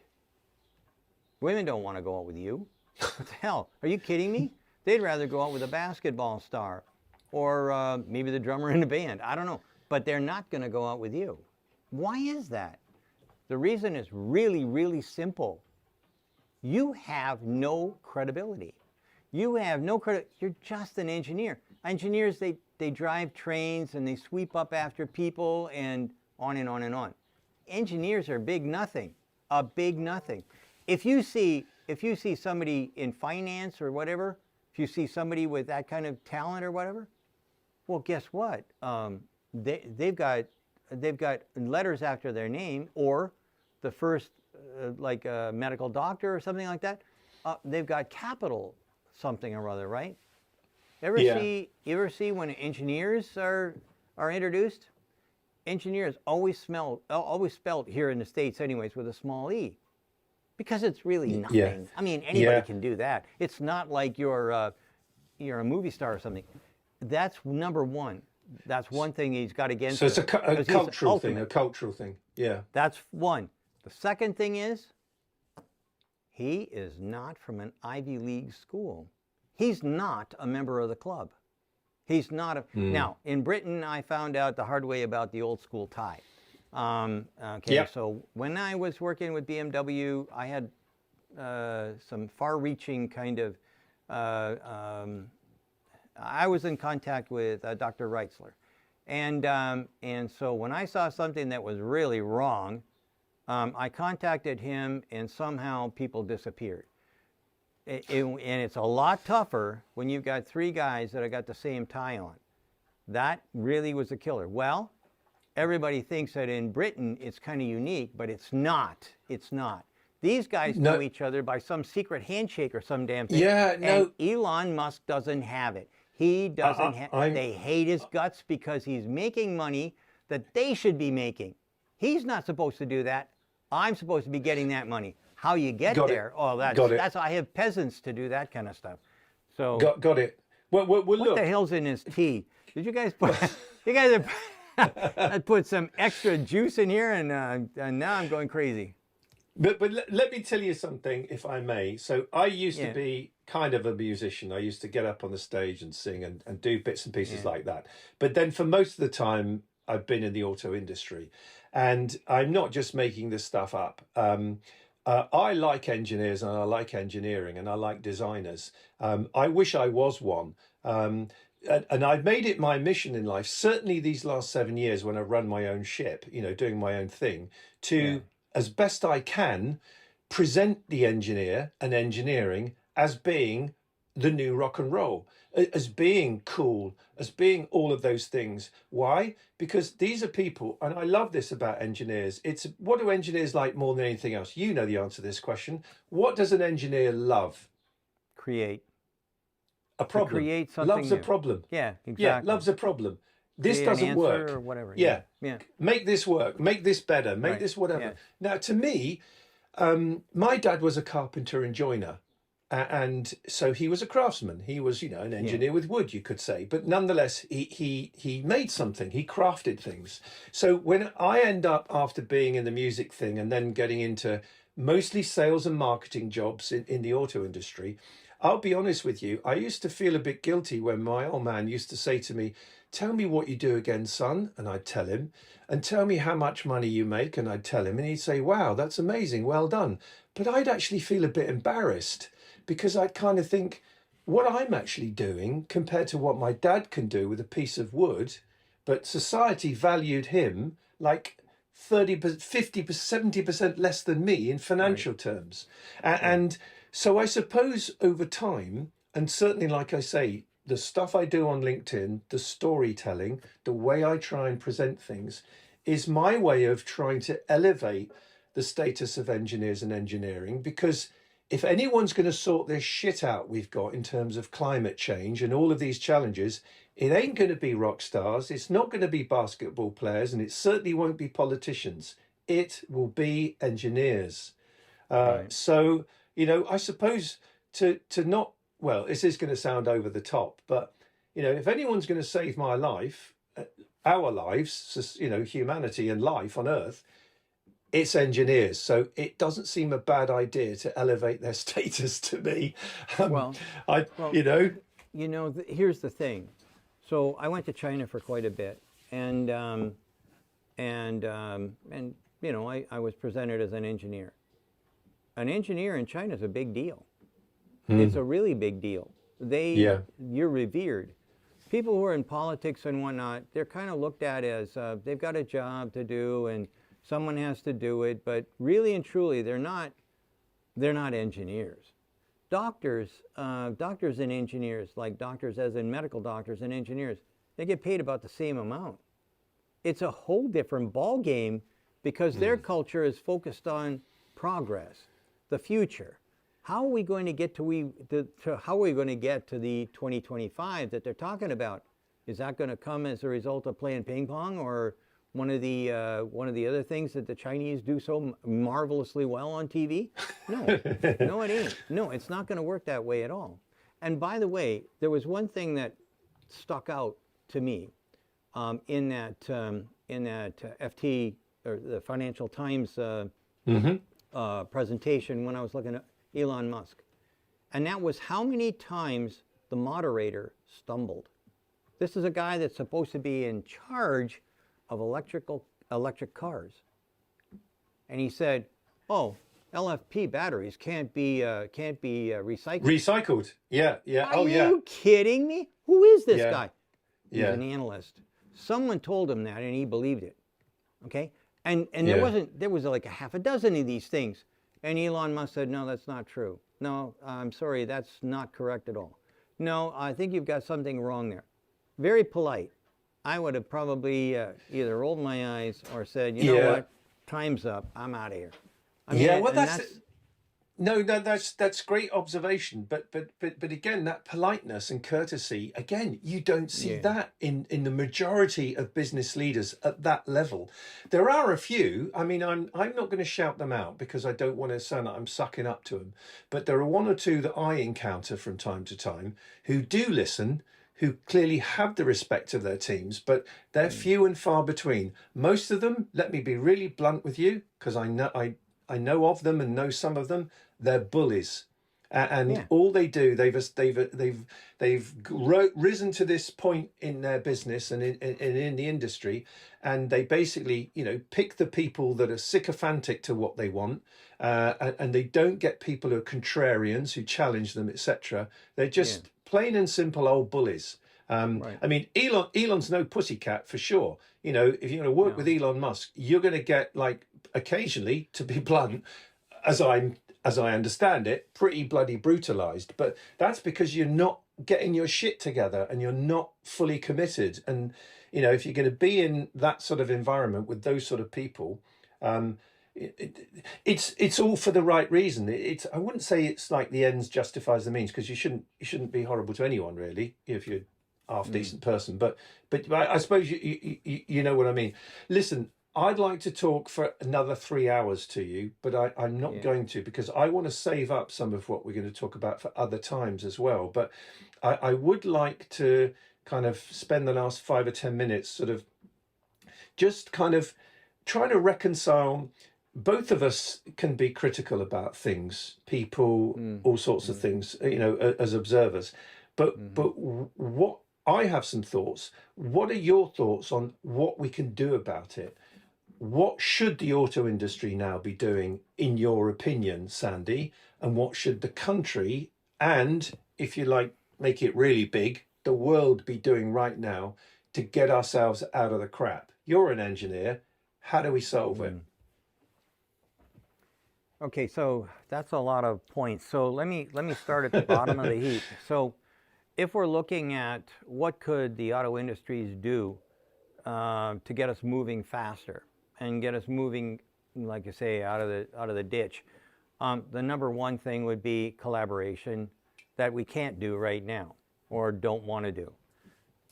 Women don't want to go out with you. What the hell? Are you kidding me? They'd rather go out with a basketball star or maybe the drummer in the band. I don't know. But they're not going to go out with you. Why is that? The reason is really, really simple. You have no credibility. You have no credit. You're just an engineer. Engineers, they drive trains and they sweep up after people and on and on and on. Engineers are big nothing, a big nothing. If you see somebody in finance or whatever, if you see somebody with that kind of talent or whatever, well, guess what? They've got letters after their name, or the first medical doctor or something like that. They've got capital something or other, right? You ever see when engineers are introduced? Engineers always spelled here in the States anyways with a small e, because it's really nothing. Yeah. I mean, anybody can do that. It's not like you're a movie star or something. That's number one. That's one thing he's got against. So it's a cultural thing. A cultural thing. Yeah. That's one. The second thing is, he is not from an Ivy League school. He's not a member of the club. He's not a... Now, in Britain, I found out the hard way about the old school tie. So when I was working with BMW, I had some far-reaching kind of... I was in contact with Dr. Reitzler. And so when I saw something that was really wrong, I contacted him, and somehow people disappeared. And it's a lot tougher when you've got three guys that have got the same tie on. That really was a killer. Well, everybody thinks that in Britain it's kind of unique, but it's not. It's not. These guys know each other by some secret handshake or some damn thing. Yeah, no. And Elon Musk doesn't have it. He doesn't have. They hate his guts because he's making money that they should be making. He's not supposed to do that. I'm supposed to be getting that money. How you get there? Oh, that's I have peasants to do that kind of stuff. So got it. Well, what look. the hell's in his tea? Did you guys put? You guys have put some extra juice in here, and now I'm going crazy. But let me tell you something, if I may. So I used to be kind of a musician. I used to get up on the stage and sing and do bits and pieces like that. But then for most of the time, I've been in the auto industry, and I'm not just making this stuff up. I like engineers, and I like engineering, and I like designers. I wish I was one. And I've made it my mission in life, certainly these last 7 years when I've run my own ship, doing my own thing, to, as best I can, present the engineer and engineering as being the new rock and roll, as being cool, as being all of those things. Why? Because these are people, and I love this about engineers. It's what do engineers like more than anything else? You know the answer to this question. What does an engineer love? Create. A problem. Create something Loves new. a problem. Yeah, exactly. Yeah, loves a problem. This Create doesn't an answer work. or whatever. Yeah. Yeah. Make this work. Make this better. Make Right. this whatever. Yeah. Now, to me, my dad was a carpenter and joiner. And so he was a craftsman. He was, you know, an engineer with wood, you could say. But nonetheless, he made something. He crafted things. So when I end up after being in the music thing and then getting into mostly sales and marketing jobs in the auto industry, I'll be honest with you, I used to feel a bit guilty when my old man used to say to me, "Tell me what you do again, son." And I'd tell him. "And tell me how much money you make." And I'd tell him. And he'd say, "Wow, that's amazing. Well done." But I'd actually feel a bit embarrassed, because I'd kind of think what I'm actually doing compared to what my dad can do with a piece of wood, but society valued him like 30%, 50%, 70% less than me in financial terms. And so I suppose over time, and certainly like I say, the stuff I do on LinkedIn, the storytelling, the way I try and present things is my way of trying to elevate the status of engineers and engineering, because if anyone's going to sort this shit out we've got in terms of climate change and all of these challenges, it ain't going to be rock stars, it's not going to be basketball players, and it certainly won't be politicians. It will be engineers. So, you know, I suppose to not, well, this is going to sound over the top, but, you know, if anyone's going to save my life, our lives, you know, humanity and life on Earth, it's engineers. So it doesn't seem a bad idea to elevate their status to me. You know, here's the thing. So I went to China for quite a bit, and you know, I was presented as an engineer. An engineer in China is a big deal. It's a really big deal. You're revered. People who are in politics and whatnot, they're kind of looked at as they've got a job to do and someone has to do it, but really and truly, they're not engineers. Doctors and engineers, like doctors as in medical doctors and engineers, they get paid about the same amount. It's a whole different ball game because their culture is focused on progress, the future. How are we going to get to the 2025 that they're talking about? Is that going to come as a result of playing ping pong, or one of the other things that the Chinese do so marvelously well on TV? No, no, it ain't. No, it's not going to work that way at all. And by the way, there was one thing that stuck out to me in that FT or the Financial Times presentation when I was looking at Elon Musk, and that was how many times the moderator stumbled. This is a guy that's supposed to be in charge of electric cars, and he said, "Oh, LFP batteries can't be recycled." Recycled, yeah. Are you kidding me? Who is this guy? He's Yeah. an analyst. Someone told him that, and he believed it. Okay, and Yeah. there was like a half a dozen of these things, and Elon Musk said, "No, that's not true. No, I'm sorry, that's not correct at all. No, I think you've got something wrong there." Very polite. I would have probably either rolled my eyes or said, "You know what? Time's up. I'm out of here." I mean, Well, that's great observation. But again, that politeness and courtesy, again, you don't see that in the majority of business leaders at that level. There are a few. I mean, I'm not going to shout them out because I don't want to sound like I'm sucking up to them. But there are one or two that I encounter from time to time who do listen, who clearly have the respect of their teams, but they're few and far between. Most of them, let me be really blunt with you, because I know of them and know some of them, they're bullies. And all they do, they've risen to this point in their business and in the industry, and they basically, you know, pick the people that are sycophantic to what they want, and they don't get people who are contrarians who challenge them, etc. They're just plain and simple old bullies. I mean, Elon's no pussycat for sure. You know, if you're going to work with Elon Musk, you're going to get, like, occasionally, to be blunt, as I'm as I understand it, pretty bloody brutalized. But that's because you're not getting your shit together and you're not fully committed. And, you know, if you're going to be in that sort of environment with those sort of people, it's all for the right reason. It's I wouldn't say it's like the ends justifies the means, because you shouldn't be horrible to anyone really if you're a half decent person. But I suppose you know what I mean. Listen, I'd like to talk for another 3 hours to you, but I'm not going to, because I want to save up some of what we're going to talk about for other times as well. But I would like to kind of spend the last 5 or 10 minutes sort of just kind of trying to reconcile. Both of us can be critical about things, people, all sorts of things, you know, as observers. But what I have some thoughts. What are your thoughts on what we can do about it? What should the auto industry now be doing, in your opinion, Sandy? And what should the country, and if you like, make it really big, the world be doing right now to get ourselves out of the crap? You're an engineer. How do we solve it? Okay, so that's a lot of points. So let me start at the bottom of the heap. So if we're looking at what could the auto industries do to get us moving faster and get us moving, like you say, out of the ditch, the number one thing would be collaboration that we can't do right now or don't want to do.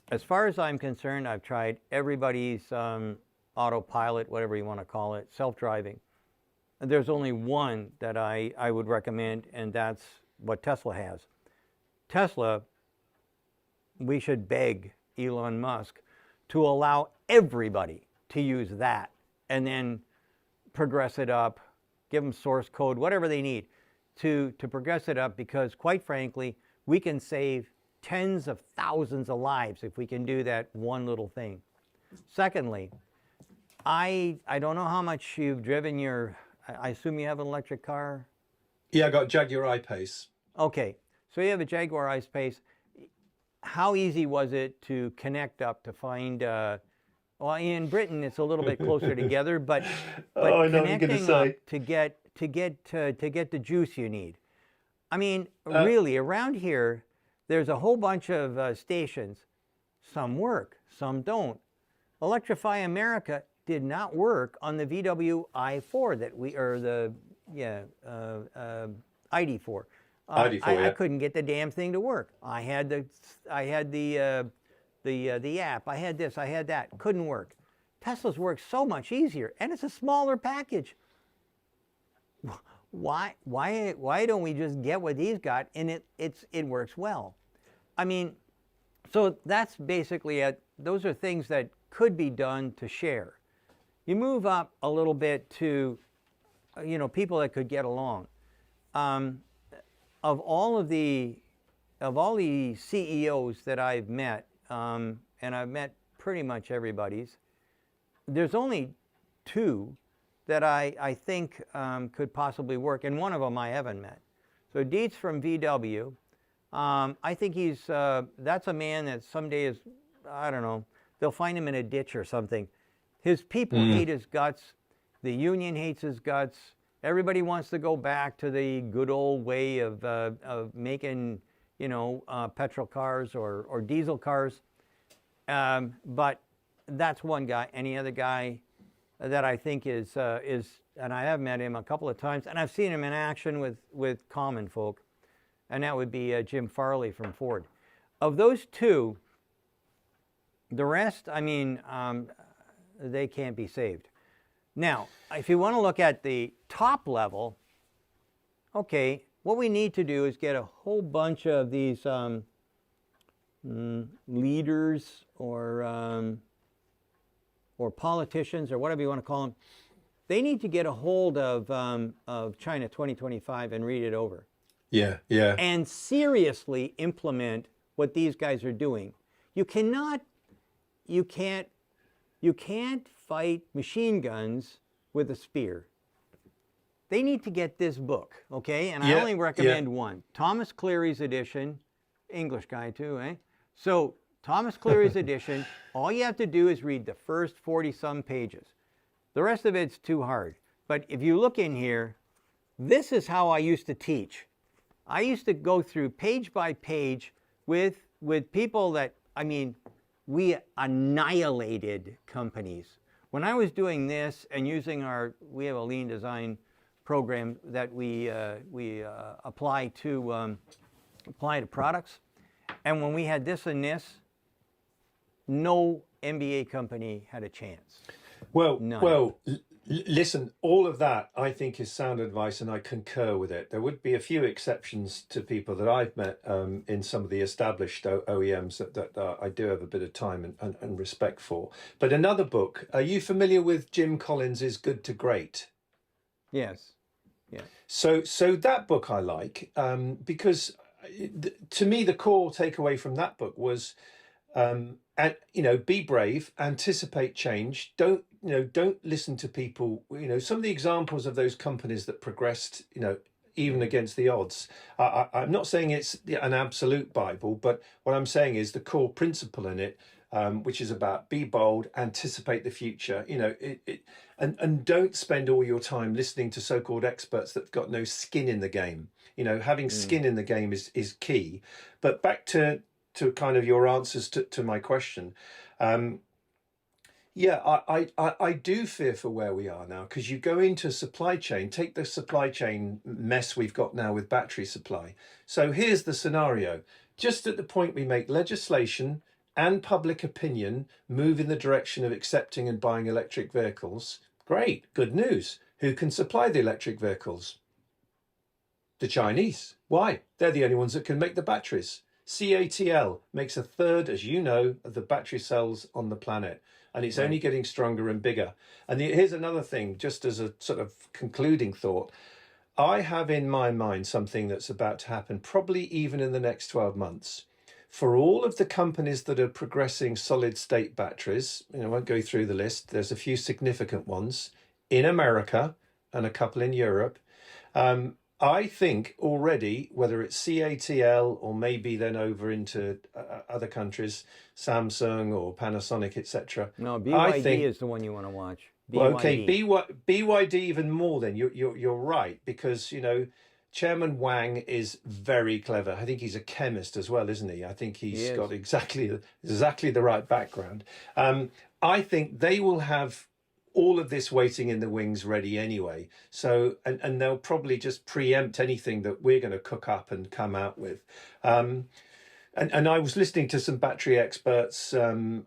As far as I'm concerned, I've tried everybody's autopilot, whatever you want to call it, self-driving. There's only one that I would recommend, and that's what Tesla has. Tesla, we should beg Elon Musk to allow everybody to use that and then progress it up, give them source code, whatever they need to progress it up, because quite frankly, we can save tens of thousands of lives if we can do that one little thing. Secondly, I don't know how much you've driven your, I assume you have an electric car? Yeah, I got Jaguar I-Pace. Okay, so you have a Jaguar I-Pace. How easy was it to connect up to find, well, in Britain it's a little bit closer together, but oh, I know what you're gonna say. Up to get the juice you need. I mean, really, around here, there's a whole bunch of stations. Some work, some don't. Electrify America did not work on the VW i4 that we, or the, ID4. I couldn't get the damn thing to work. I had the app. I had this. I had that. Couldn't work. Tesla's works so much easier, and it's a smaller package. Why don't we just get what he's got, and it works well? I mean, so that's basically it. Those are things that could be done to share. You move up a little bit to, you know, people that could get along. Of all the CEOs that I've met, and I've met pretty much everybody's, there's only two that I think could possibly work, and one of them I haven't met. So Dietz from VW, I think he's, that's a man that someday is, I don't know, they'll find him in a ditch or something. His people hate his guts. The union hates his guts. Everybody wants to go back to the good old way of making, you know, petrol cars or diesel cars. But that's one guy. Any other guy that I think is, and I have met him a couple of times, and I've seen him in action with common folk, and that would be Jim Farley from Ford. Of those two, the rest, I mean, they can't be saved. Now, if you want to look at the top level, okay, what we need to do is get a whole bunch of these leaders or politicians or whatever you want to call them. They need to get a hold of China 2025 and read it over. Yeah. And seriously implement what these guys are doing. You can't fight machine guns with a spear. They need to get this book, okay? And I only recommend one. Thomas Cleary's edition, English guy too, eh? So Thomas Cleary's edition, all you have to do is read the first 40-some pages. The rest of it's too hard. But if you look in here, This is how I used to teach. I used to go through page by page with people that, I mean, we annihilated companies. When I was doing this and using we have a lean design program that we apply to products, and when we had this and this, no MBA company had a chance. Well, None. Listen, all of that I think is sound advice, and I concur with it. There would be a few exceptions to people that I've met in some of the established OEMs that I do have a bit of time and respect for. But another book, are you familiar with Jim Collins's Good to Great? Yes. Yeah. So that book I like because to me the core takeaway from that book was, be brave, anticipate change. Don't listen to people. Some of the examples of those companies that progressed, even against the odds. I'm not saying it's an absolute Bible, but what I'm saying is the core principle in it, which is about be bold, anticipate the future. And don't spend all your time listening to so-called experts that've got no skin in the game. Having skin in the game is key. But back to kind of your answers to my question. I do fear for where we are now, because you go into supply chain, take the supply chain mess we've got now with battery supply. So here's the scenario. Just at the point we make legislation and public opinion move in the direction of accepting and buying electric vehicles, great, good news. Who can supply the electric vehicles? The Chinese. Why? They're the only ones that can make the batteries. CATL makes a third, as you know, of the battery cells on the planet, and it's only getting stronger and bigger. And here's another thing, just as a sort of concluding thought. I have in my mind something that's about to happen, probably even in the next 12 months. For all of the companies that are progressing solid state batteries, I won't go through the list, there's a few significant ones in America and a couple in Europe. I think already, whether it's CATL or maybe then over into other countries, Samsung or Panasonic, etc. No, BYD is the one you want to watch. BYD. Well, okay, BYD even more. Then you're right, because Chairman Wang is very clever. I think he's a chemist as well, isn't he? I think he's got exactly the right background. I think they will have all of this waiting in the wings ready anyway. So, and they'll probably just preempt anything that we're going to cook up and come out with. And I was listening to some battery experts and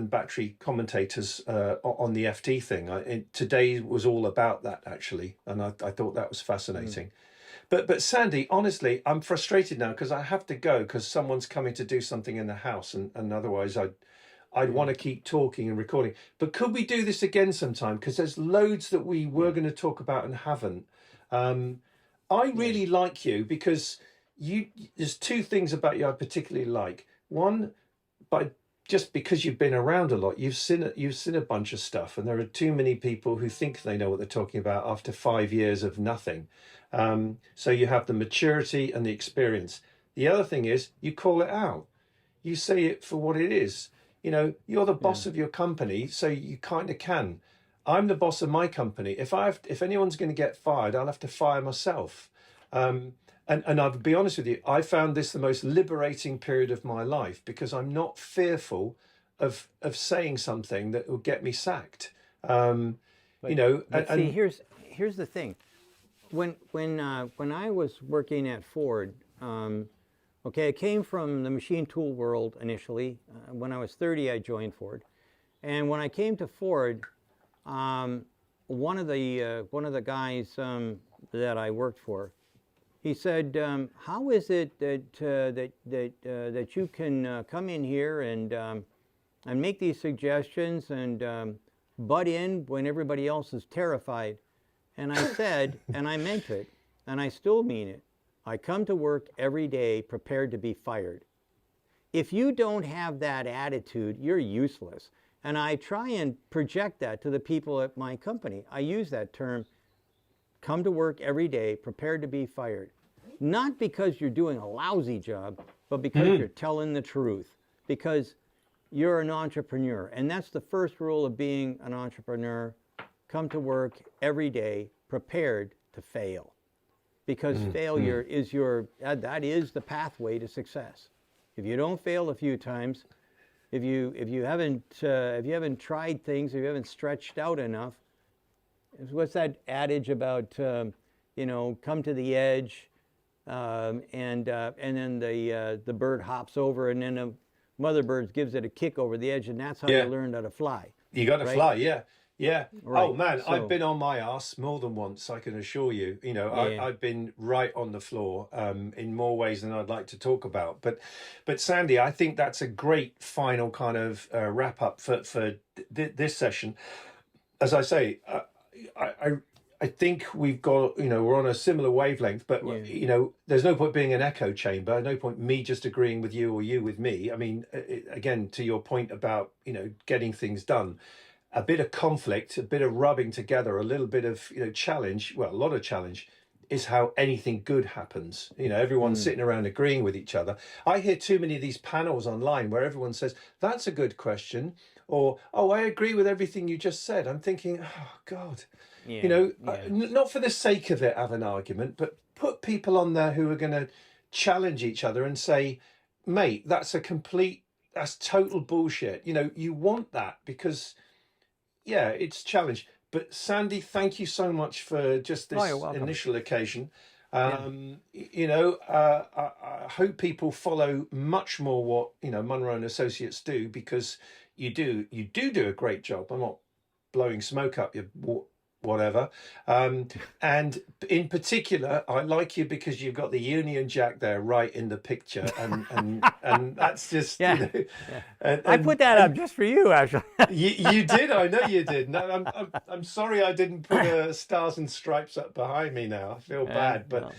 battery commentators on the FT thing. Today was all about that, actually. And I thought that was fascinating. But Sandy, honestly, I'm frustrated now because I have to go because someone's coming to do something in the house, and otherwise I'd want to keep talking and recording. But could we do this again sometime? Because there's loads that we were going to talk about and haven't. I really like you because there's two things about you I particularly like. One, just because you've been around a lot, you've seen a bunch of stuff, and there are too many people who think they know what they're talking about after 5 years of nothing. So you have the maturity and the experience. The other thing is you call it out. You say it for what it is. You're the boss of your company, so you kind of can. I'm the boss of my company. If anyone's going to get fired, I'll have to fire myself. And I'll be honest with you, I found this the most liberating period of my life because I'm not fearful of saying something that will get me sacked. See, here's the thing. When I was working at Ford. I came from the machine tool world initially. When I was 30, I joined Ford, and when I came to Ford, one of the guys that I worked for, he said, "How is it that you can come in here and make these suggestions and butt in when everybody else is terrified?" And I said, and I meant it, and I still mean it. I come to work every day prepared to be fired. If you don't have that attitude, you're useless. And I try and project that to the people at my company. I use that term, come to work every day prepared to be fired. Not because you're doing a lousy job, but because you're telling the truth. Because you're an entrepreneur. And that's the first rule of being an entrepreneur. Come to work every day prepared to fail, because failure is that is the pathway to success. If you don't fail a few times, if you haven't tried things, if you haven't stretched out enough, what's that adage about come to the edge, and then the bird hops over, and then the mother bird gives it a kick over the edge, and that's how you learn how to fly. You got to fly, yeah. Right. Oh man, So, I've been on my ass more than once, I can assure you. I've been right on the floor in more ways than I'd like to talk about. But Sandy, I think that's a great final kind of wrap up for this session. As I say, I think we've got, we're on a similar wavelength, but, there's no point being an echo chamber, no point me just agreeing with you or you with me. I mean, again, to your point about, getting things done, a bit of conflict, a bit of rubbing together, a little bit of, challenge, well, a lot of challenge is how anything good happens. Everyone's sitting around agreeing with each other. I hear too many of these panels online where everyone says, that's a good question, or, oh, I agree with everything you just said. I'm thinking, oh, God. Not for the sake of it, have an argument, but put people on there who are going to challenge each other and say, mate, that's total bullshit. You want that because, it's challenge. But Sandy, thank you so much for just this initial occasion. I hope people follow much more what, Munro and Associates do, because you do a great job. I'm not blowing smoke up your whatever. And in particular, I like you because you've got the Union Jack there right in the picture, and that's just And I put that up just for you, actually. you did, I know you did. No, I'm sorry I didn't put stars and stripes up behind me now. I feel bad, but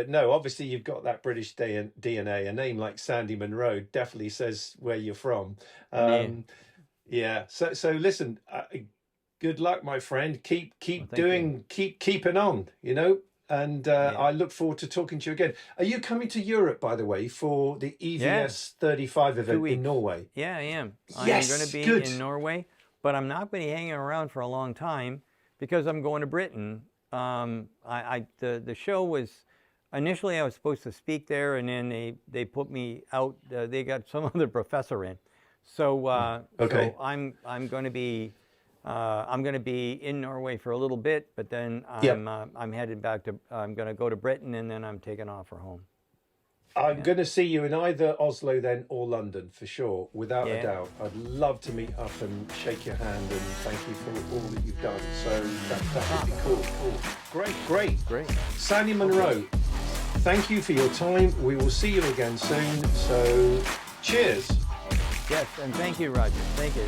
no, obviously you've got that British DNA. A name like Sandy Munro definitely says where you're from. So listen. Good luck, my friend. Keep keeping on, and I look forward to talking to you again. Are you coming to Europe, by the way, for the EVS 35 event in Norway? Yeah, I am. Yes, I'm going to be in Norway, but I'm not going to be hanging around for a long time because I'm going to Britain. The show was, initially I was supposed to speak there, and then they put me out. They got some other professor in. So I'm going to be in Norway for a little bit, but then I'm headed back to. I'm going to go to Britain, and then I'm taking off for home. I'm going to see you in either Oslo then or London for sure, without a doubt. I'd love to meet up and shake your hand and thank you for all that you've done. So that would be cool. Great. Sandy Munro, thank you for your time. We will see you again soon. So cheers. Yes, and thank you, Roger. Thank you.